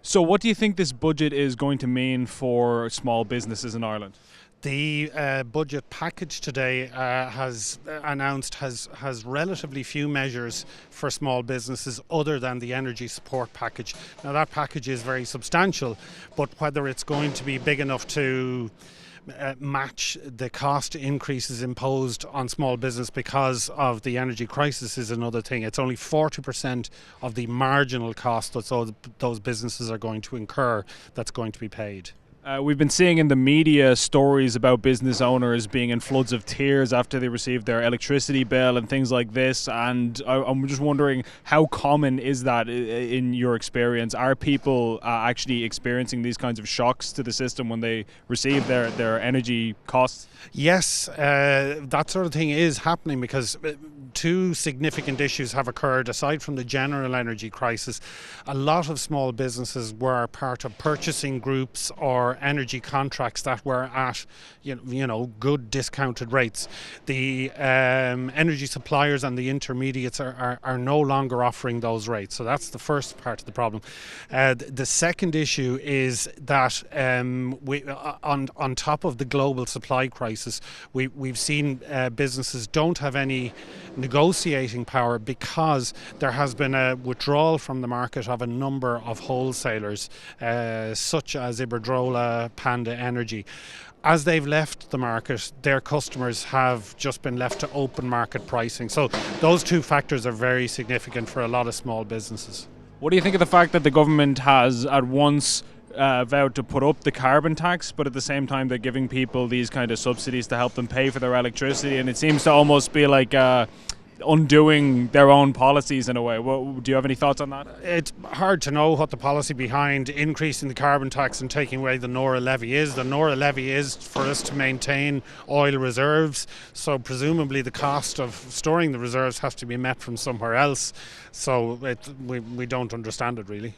So, what do you think this budget is going to mean for small businesses in Ireland? The budget package today has announced has relatively few measures for small businesses other than the energy support package. Now that package is very substantial, but whether it's going to be big enough to match the cost increases imposed on small business because of the energy crisis is another thing. It's only 40% of the marginal cost that those businesses are going to incur that's going to be paid. We've been seeing in the media stories about business owners being in floods of tears after they received their electricity bill and things like this. And I'm just wondering, how common is that in your experience? Are people actually experiencing these kinds of shocks to the system when they receive their energy costs? Yes, that sort of thing is happening because two significant issues have occurred aside from the general energy crisis. A lot of small businesses were part of purchasing groups or energy contracts that were at good discounted rates. The energy suppliers and the intermediates are no longer offering those rates, so that's the first part of the problem. The second issue is that on top of the global supply crisis, we've seen businesses don't have any negotiating power because there has been a withdrawal from the market of a number of wholesalers such as Iberdrola, Panda Energy. As they've left the market, their customers have just been left to open market pricing. So those two factors are very significant for a lot of small businesses. What do you think of the fact that the government has at once vowed to put up the carbon tax, but at the same time they're giving people these kind of subsidies to help them pay for their electricity, and it seems to almost be like undoing their own policies in a way? Do you have any thoughts on that? It's hard to know what the policy behind increasing the carbon tax and taking away the NORA levy is. The NORA levy is for us to maintain oil reserves, so presumably the cost of storing the reserves has to be met from somewhere else. So we don't understand it really.